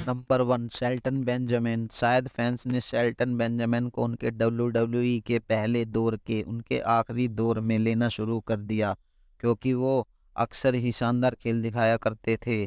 Number 1 Shelton Benjamin. शायद fans ने Shelton Benjamin को उनके WWE के पहले दौर के उनके आखिरी दौर में लेना शुरू कर दिया, क्योंकि वो अक्सर ही शानदार खेल दिखाया करते थे।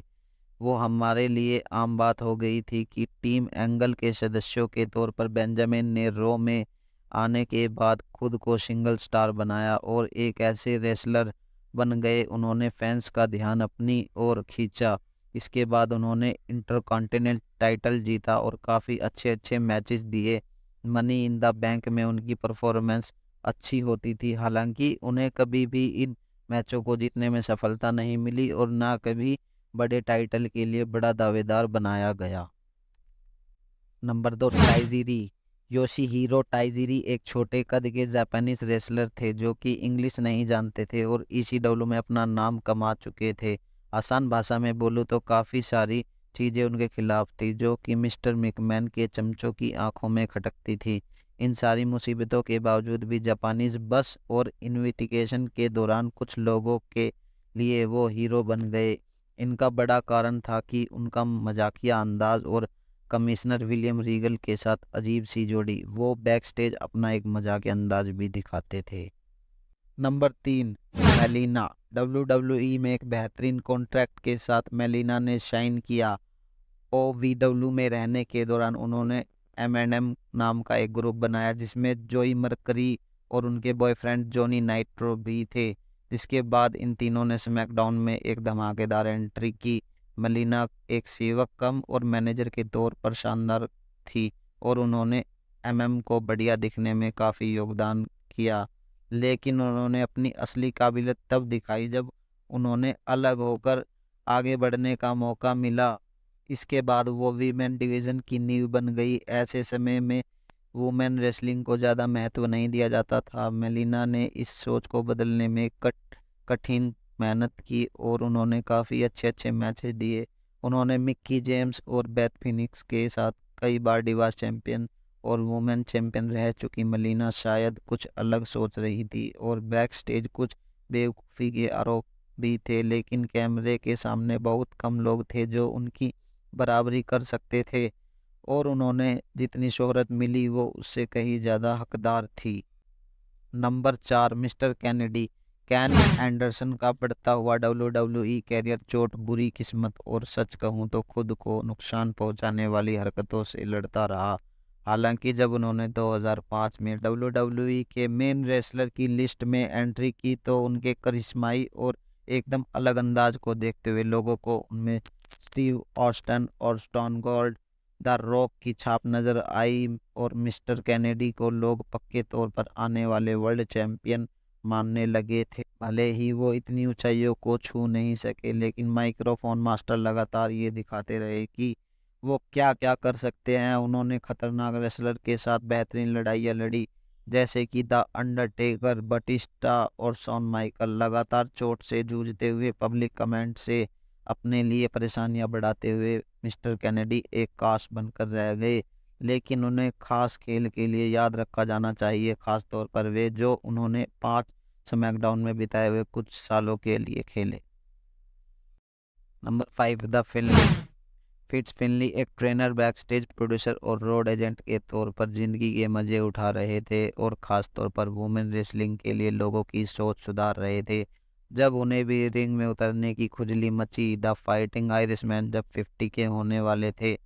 वो हमारे लिए आम बात हो गई थी कि टीम एंगल के सदस्यों के तौर पर बेंजामिन ने रॉ में आने के बाद खुद को सिंगल स्टार बनाया और एक ऐसे रेसलर बन गए उन्होंने फैंस का ध्यान अपनी ओर खींचा। इसके बाद उन्होंने इंटरकॉन्टिनेंटल टाइटल जीता और काफ़ी अच्छे अच्छे मैचेस दिए। मनी इन द बैंक में उनकी परफॉर्मेंस अच्छी होती थी, हालांकि उन्हें कभी भी इन मैचों को जीतने में सफलता नहीं मिली और ना कभी बड़े टाइटल के लिए बड़ा दावेदार बनाया गया। नंबर 2 टाइजीरी। योशिहीरो टाइजीरी एक छोटे कद के जापानीज रेसलर थे जो कि इंग्लिश नहीं जानते थे और ईसीडब्ल्यू में अपना नाम कमा चुके थे। आसान भाषा में बोलूँ तो काफ़ी सारी चीज़ें उनके खिलाफ थी जो कि मिस्टर मैकमैन के चमचों की आंखों में खटकती थी। इन सारी मुसीबतों के बावजूद भी जापानीज बस और इन्विटेशन के दौरान कुछ लोगों के लिए वो हीरो बन गए। इनका बड़ा कारण था कि उनका मजाकिया अंदाज और कमिश्नर विलियम रीगल के साथ अजीब सी जोड़ी। वो बैक स्टेज अपना एक मजाकिया अंदाज भी दिखाते थे। Number 3 melaena. WWE में एक बेहतरीन कॉन्ट्रैक्ट के साथ मेलिना ने शाइन किया। OVW में रहने के दौरान उन्होंने M&M नाम का एक ग्रुप बनाया जिसमें जोई मर्करी और उनके बॉयफ्रेंड जॉनी नाइट्रो भी थे। जिसके बाद इन तीनों ने स्मैकडाउन में एक धमाकेदार एंट्री की। मलीना एक सेवक कम और मैनेजर के तौर पर शानदार थी और उन्होंने MM को बढ़िया दिखने में काफ़ी योगदान किया, लेकिन उन्होंने अपनी असली काबिलियत तब दिखाई जब उन्होंने अलग होकर आगे बढ़ने का मौका मिला। इसके बाद वो वीमेन डिवीज़न की नींव बन गई। ऐसे समय में वुमेन रेसलिंग को ज़्यादा महत्व नहीं दिया जाता था। मेलिना ने इस सोच को बदलने में कठिन मेहनत की और उन्होंने काफ़ी अच्छे अच्छे मैचेस दिए। उन्होंने मिक्की जेम्स और बेथ फिनिक्स के साथ कई बार डिवास चैंपियन और वुमेन चैंपियन रह चुकी। मेलिना शायद कुछ अलग सोच रही थी और बैक स्टेज कुछ बेवकूफ़ी के आरोप भी थे, लेकिन कैमरे के सामने बहुत कम लोग थे जो उनकी बराबरी कर सकते थे और उन्होंने जितनी शोहरत मिली वो उससे कहीं ज़्यादा हकदार थी। Number 4 mister Kennedy. Can Anderson का बढ़ता हुआ WWE कैरियर चोट, बुरी किस्मत और सच कहूँ तो खुद को नुकसान पहुंचाने वाली हरकतों से लड़ता रहा। हालांकि जब उन्होंने 2005 में WWE के मेन रेसलर की लिस्ट में एंट्री की तो उनके करिश्माई और एकदम अलग अंदाज को देखते हुए लोगों को उनमें स्टीव ऑस्टन और स्टोन कोल्ड द रॉक की छाप नजर आई और मिस्टर कैनेडी को लोग पक्के तौर पर आने वाले वर्ल्ड चैंपियन मानने लगे थे। भले ही वो इतनी ऊंचाइयों को छू नहीं सके, लेकिन माइक्रोफोन मास्टर लगातार ये दिखाते रहे कि वो क्या क्या कर सकते हैं। उन्होंने खतरनाक रेसलर के साथ बेहतरीन लड़ाइयाँ लड़ी, जैसे कि द अंडरटेकर, बटिस्टा और शॉन माइकल। लगातार चोट से जूझते हुए पब्लिक कमेंट से अपने लिए परेशानियां बढ़ाते हुए मिस्टर कैनेडी एक काश बनकर रह गए, लेकिन उन्हें खास खेल के लिए याद रखा जाना चाहिए, खास तौर पर वे जो उन्होंने 5 स्मैकडाउन में बिताए हुए कुछ सालों के लिए खेले। Number 5 the फिनली। फिट्स फिनली एक ट्रेनर, बैकस्टेज प्रोड्यूसर और रोड एजेंट के तौर पर जिंदगी के मजे उठा रहे थे और ख़ास तौर पर वुमेन रेसलिंग के लिए लोगों की सोच सुधार रहे थे। जब उन्हें भी रिंग में उतरने की खुजली मची, द फाइटिंग आयरिशमैन जब 50 के होने वाले थे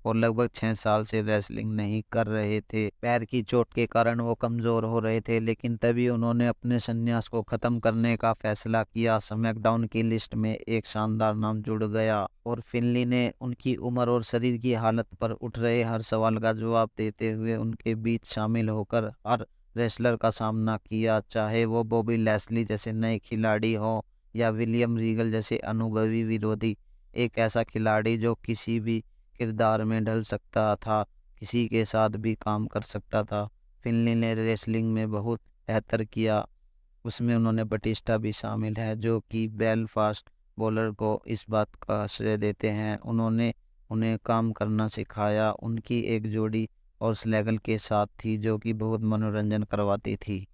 और लगभग 6 साल से रेसलिंग नहीं कर रहे थे। पैर की चोट के कारण वो कमज़ोर हो रहे थे, लेकिन तभी उन्होंने अपने संन्यास को ख़त्म करने का फैसला किया। स्मैकडाउन की लिस्ट में एक शानदार नाम जुड़ गया और फिनली ने उनकी उम्र और शरीर की हालत पर उठ रहे हर सवाल का जवाब देते हुए उनके बीच शामिल होकर हर रेसलर का सामना किया, चाहे वो बॉबी लैस्ली जैसे नए खिलाड़ी हों या विलियम रीगल जैसे अनुभवी विरोधी। एक ऐसा खिलाड़ी जो किसी भी किरदार में ढल सकता था, किसी के साथ भी काम कर सकता था। फिनली ने रेसलिंग में बहुत बेहतर किया, उसमें उन्होंने बटिस्टा भी शामिल है जो कि बेलफास्ट बॉलर को इस बात का श्रेय देते हैं। उन्होंने उन्हें काम करना सिखाया। उनकी एक जोड़ी और स्लैगल के साथ थी जो कि बहुत मनोरंजन करवाती थी।